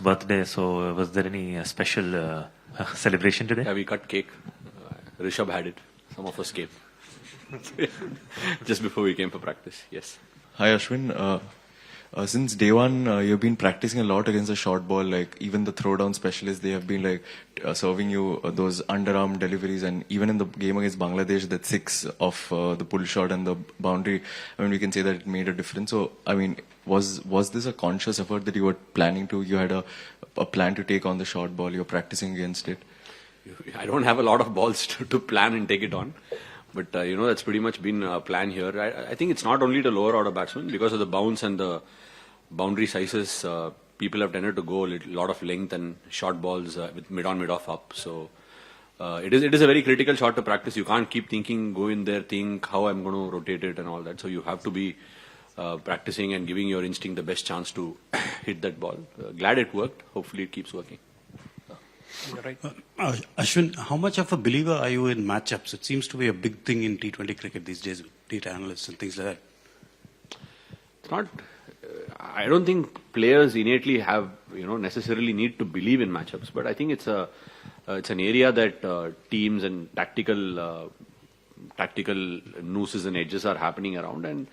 birthday, so was there any special celebration today? Yeah, we cut cake. Rishabh had it. Some of us came. Just before we came for practice, yes. Hi Ashwin. Since day one, you've been practicing a lot against the short ball. Like even the throwdown specialists, they have been like serving you those underarm deliveries. And even in the game against Bangladesh, that 6 of the pull shot and the boundary, I mean, we can say that it made a difference. So, I mean, was this a conscious effort that you were planning to? You had a plan to take on the short ball. You're practicing against it. I don't have a lot of balls to plan and take it on. But, that's pretty much been a plan here. I think it's not only the lower order batsmen. Because of the bounce and the boundary sizes, people have tended to go a lot of length and short balls with mid-on, mid-off up. So it is a very critical shot to practice. You can't keep thinking, go in there, think how I'm going to rotate it and all that. So you have to be practicing and giving your instinct the best chance to hit that ball. Glad it worked. Hopefully it keeps working. Right. Ashwin, how much of a believer are you in matchups? It seems to be a big thing in T20 cricket these days with data analysts and things like that. It's not. I don't think players innately have, necessarily need to believe in matchups. But I think it's an area that teams and tactical nooses and edges are happening around. And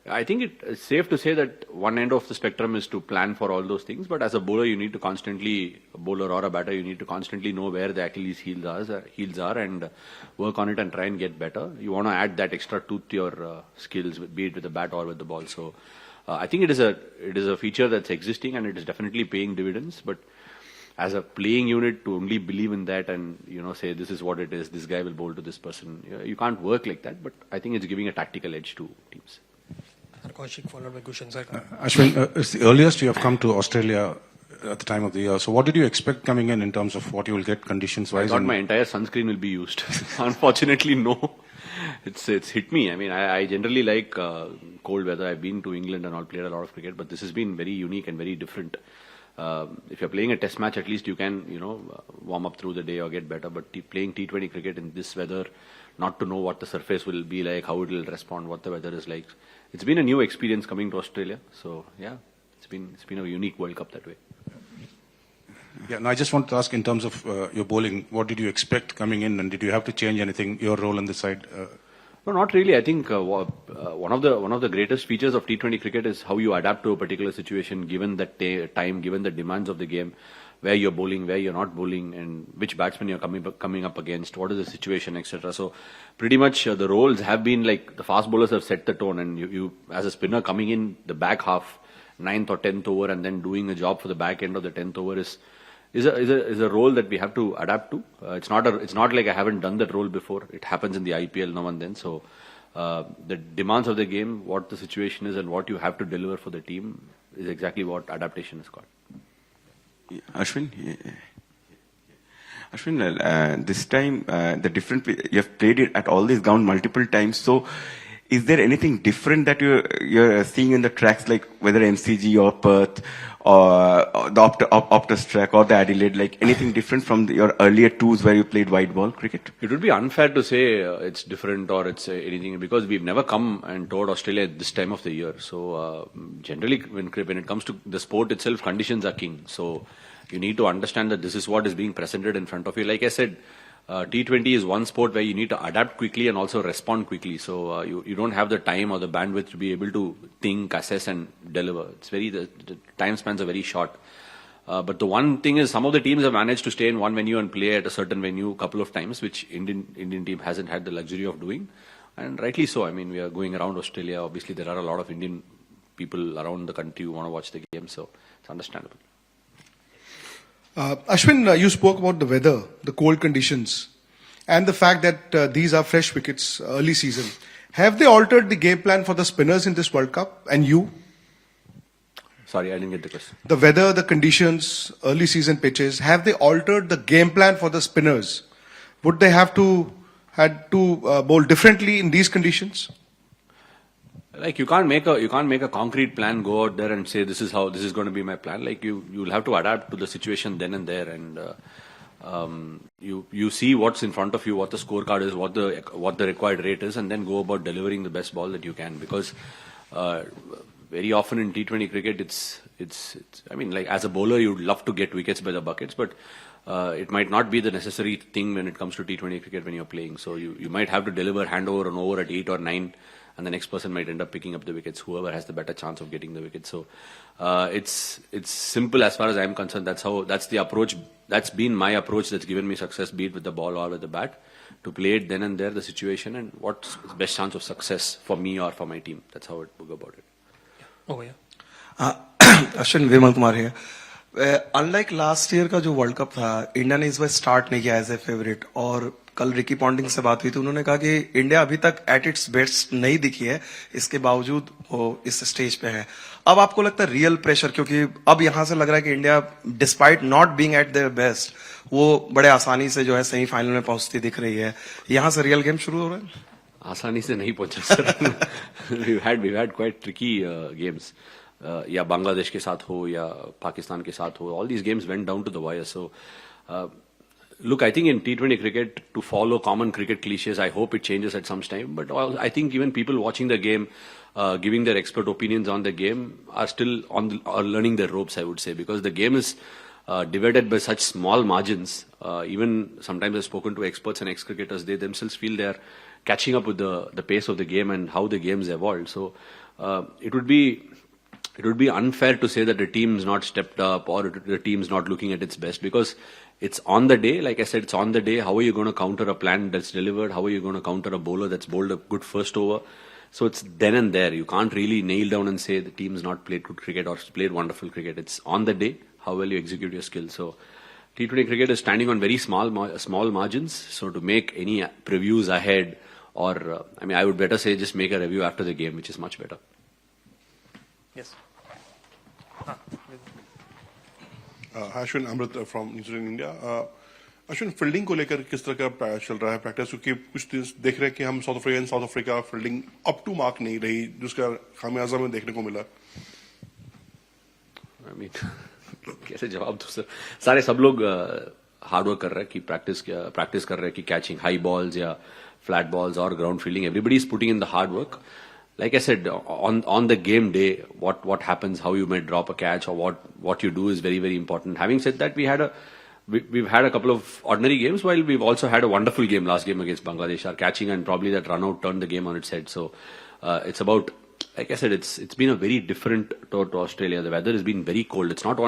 I think it's safe to say that one end of the spectrum is to plan for all those things. But as a bowler, you need to constantly, a bowler or a batter, you need to constantly know where the Achilles heels are and work on it and try and get better. You want to add that extra tooth to your skills, be it with the bat or with the ball. So I think it is a feature that's existing and it is definitely paying dividends. But as a playing unit, to only believe in that and say this is what it is, this guy will bowl to this person, you can't work like that. But I think it's giving a tactical edge to teams. Followed by Gushan. Ashwin, it's the earliest you have come to Australia at the time of the year. So what did you expect coming in terms of what you will get conditions-wise? I thought my entire sunscreen will be used. Unfortunately, no. It's hit me. I mean, I generally like cold weather. I've been to England and all, played a lot of cricket, but this has been very unique and very different. If you're playing a test match, at least you can, warm up through the day or get better. But playing T20 cricket in this weather, not to know what the surface will be like, how it will respond, what the weather is like. It's been a new experience coming to Australia. So, yeah, it's been a unique World Cup that way. Yeah, and I just want to ask in terms of your bowling, what did you expect coming in and did you have to change anything, your role on the side? No, not really. I think one of the greatest features of T20 cricket is how you adapt to a particular situation given that time, given the demands of the game, where you're bowling, where you're not bowling, and which batsman you're coming up against, what is the situation, etc. So pretty much the roles have been like the fast bowlers have set the tone, and you as a spinner coming in the back half, 9th or 10th over, and then doing a job for the back end of the 10th over is a role that we have to adapt to. It's not like I haven't done that role before. It happens in the IPL now and then. So the demands of the game, what the situation is, and what you have to deliver for the team is exactly what adaptation is called. Ashwin, this time you have played it at all these grounds multiple times. So, is there anything different that you're seeing in the tracks, like whether MCG or Perth or the Optus track or the Adelaide, like anything different from your earlier tours where you played white ball cricket? It would be unfair to say it's different or it's anything because we've never come and toured Australia at this time of the year. So generally, when it comes to the sport itself, conditions are king. So you need to understand that this is what is being presented in front of you. Like I said, T20 is one sport where you need to adapt quickly and also respond quickly. So you don't have the time or the bandwidth to be able to think, assess and deliver. The time spans are very short. But the one thing is some of the teams have managed to stay in one venue and play at a certain venue a couple of times, which Indian team hasn't had the luxury of doing. And rightly so. I mean, we are going around Australia. Obviously, there are a lot of Indian people around the country who want to watch the game. So it's understandable. Ashwin, you spoke about the weather, the cold conditions, and the fact that these are fresh wickets early season. Have they altered the game plan for the spinners in this World Cup? And you? Sorry, I didn't get the question. The weather, the conditions, early season pitches, have they altered the game plan for the spinners? Would they had to bowl differently in these conditions? Like you can't make a concrete plan, go out there and say this is going to be my plan. Like you'll have to adapt to the situation then and there, and you see what's in front of you, what the scorecard is, what the required rate is, and then go about delivering the best ball that you can. Because very often in T20 cricket, it's. I mean, like as a bowler, you'd love to get wickets by the buckets, but it might not be the necessary thing when it comes to T20 cricket when you're playing. So you might have to deliver handover and over at 8 or 9, and the next person might end up picking up the wickets. Whoever has the better chance of getting the wickets. So it's simple as far as I'm concerned. That's the approach. That's been my approach. That's given me success, be it with the ball or with the bat. To play it then and there, the situation, and what's the best chance of success for me or for my team. That's how it would go about it. Oh yeah. Ashwin, Vimal Kumar here. Unlike last year का जो world cup था, India ने इस बार start नहीं किया as a favourite, और कल Ricky Ponting से बात हुई तो उन्होंने कहा कि इंडिया अभी तक एट इट्स बेस्ट नहीं दिखी है, इसके बावजूद वो इस स्टेज पे है. अब आपको लगता है रियल प्रेशर, क्योंकि अब यहां से लग रहा है कि India despite not being at their best, वो बड़े आसानी से जो है सेमीफाइनल में पहुंचती दिख रही है. यहां से रियल गेम शुरू हो रहा है. आसानी से नहीं पहुंचा sir. we've had quite tricky games. या बांग्लादेश के साथ हो या पाकिस्तान के साथ हो, all these games went down to the wire. So look, I think in T20 cricket, to follow common cricket cliches, I hope it changes at some time, but I think even people watching the game, giving their expert opinions on the game, are still are learning their ropes, I would say, because the game is divided by such small margins. Even sometimes I've spoken to experts and ex-cricketers, they themselves feel they're catching up with the pace of the game and how the game's evolved. So it would be unfair to say that the team's not stepped up or the team's not looking at its best, because it's on the day. Like I said, it's on the day. How are you going to counter a plan that's delivered? How are you going to counter a bowler that's bowled a good first over? So it's then and there. You can't really nail down and say the team's not played good cricket or played wonderful cricket. It's on the day, how well you execute your skills. So T20 cricket is standing on very small margins. So to make any previews ahead, or I would better say just make a review after the game, which is much better. Yes. Ashwin, Amrit from New Zealand, India. Ashwin, fielding को लेकर किस तरह का चल रहा है practice? क्योंकि कुछ दिन देख रहे हैं कि हम South Africa fielding up to mark नहीं रही, जिसका खामियाजा में देखने को मिला. कैसे जवाब दो सर. सारे सब लोग हार्ड वर्क कर रहे हैं कि प्रैक्टिस कर रहे हैं कि कैचिंग हाई बॉल्स या फ्लैट बॉल्स और ground fielding. Everybody is putting in the hard work. Like I said, on the game day, what happens, how you may drop a catch, or what you do is very, very important. Having said that, we've had a couple of ordinary games, while we've also had a wonderful game last game against Bangladesh. Our catching and probably that run out turned the game on its head. So it's about, like I said, it's been a very different tour to Australia. The weather has been very cold. It's not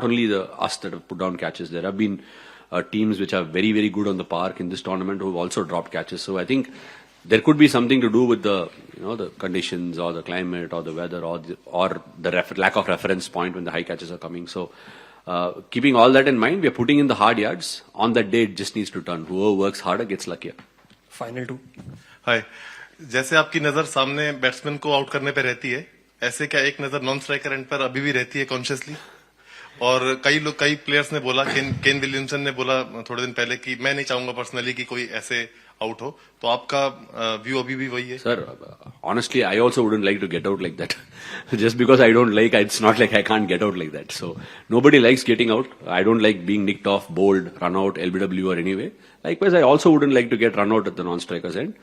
only us that have put down catches. There have been teams which are very, very good on the park in this tournament who have also dropped catches. So I think there could be something to do with the conditions or the climate or the weather or the lack of reference point when the high catches are coming. So keeping all that in mind, we are putting in the hard yards. On that day, it just needs to turn. Whoever works harder gets luckier. Final two. हाय, जैसे आपकी नजर सामने batsman को out करने पे रहती है, ऐसे क्या एक नजर नॉन स्ट्राइकर एंड पर अभी भी रहती है कॉन्शियसली? और कई प्लेयर्स ने बोला, केन विलियमसन ने बोला थोड़े दिन पहले कि मैं नहीं चाहूंगा पर्सनली कि कोई ऐसे आउट हो, तो आपका व्यू अभी भी वही है? Sir, honestly, I also wouldn't like to get out like that. Just because I don't like, it's not like I can't get out like that. So nobody likes getting out. I don't like being nicked off, bowled, run out, LBW or anyway. Likewise, I also wouldn't like to get run out at the non-strikers end,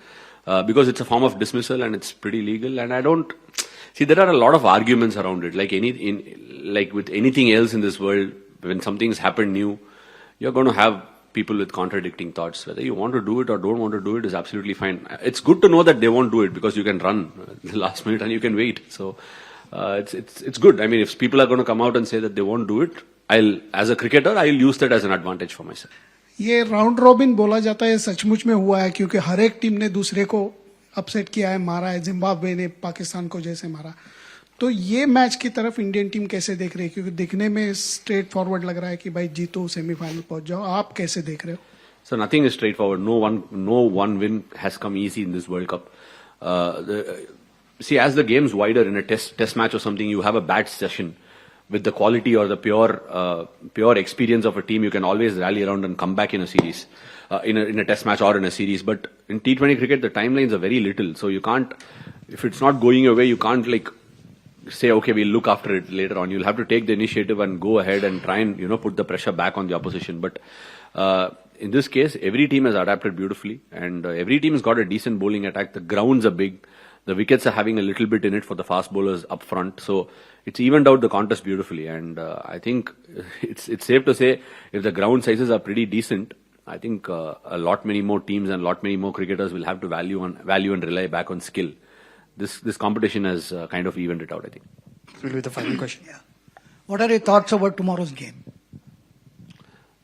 because it's a form of dismissal and it's pretty legal. And I don't see, there are a lot of arguments around it. Like with anything else in this world, when something's happened new, you're going to have people with contradicting thoughts. Whether you want to do it or don't want to do it is absolutely fine. It's good to know that they won't do it, because you can run the last minute and you can wait. So it's good. I mean, if people are going to come out and say that they won't do it, as a cricketer, I'll use that as an advantage for myself. ये round robin बोला जाता है, सचमुच में हुआ है, क्योंकि हर एक टीम ने दूसरे को अपसेट किया है, मारा है. जिम्बाब्वे ने पाकिस्तान को जैसे मारा. तो ये मैच की तरफ इंडियन टीम कैसे देख रही है? क्योंकि दिखने में स्ट्रेट फॉरवर्ड लग रहा है कि भाई जीतो, सेमीफाइनल पहुंच जाओ. आप कैसे देख रहे हो? So nothing is straightforward. No one win has come easy in this World Cup. See, as the game's wider, in a test match or something, you have a bad session. With the quality or the pure experience of a team, you can always rally around and come back in a series, in a test match or in a series. But in T20 cricket, the timelines are very little. So you can't, if it's not going your way, you can't say, okay, we'll look after it later on. You'll have to take the initiative and go ahead and try and, put the pressure back on the opposition. But in this case, every team has adapted beautifully, and every team has got a decent bowling attack. The grounds are big. The wickets are having a little bit in it for the fast bowlers up front. So it's evened out the contest beautifully. And I think it's safe to say if the ground sizes are pretty decent, I think a lot many more teams and a lot many more cricketers will have to value and rely back on skill. This competition has kind of evened it out, I think. Will be the final question. Yeah. What are your thoughts about tomorrow's game?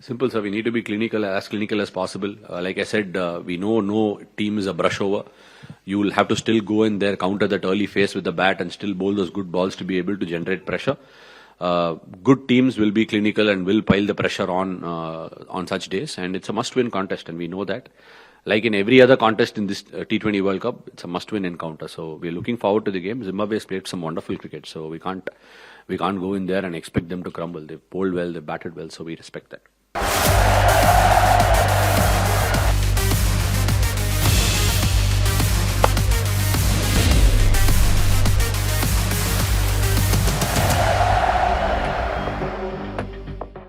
Simple, sir. We need to be clinical as possible. Like I said, we know no team is a brush over. You will have to still go in there, counter that early phase with the bat and still bowl those good balls to be able to generate pressure. Good teams will be clinical and will pile the pressure on such days. And it's a must-win contest, and we know that. Like in every other contest in this T20 World Cup, it's a must-win encounter. So we're looking forward to the game. Zimbabwe has played some wonderful cricket, so we can't go in there and expect them to crumble. They've bowled well, they've batted well, so we respect that.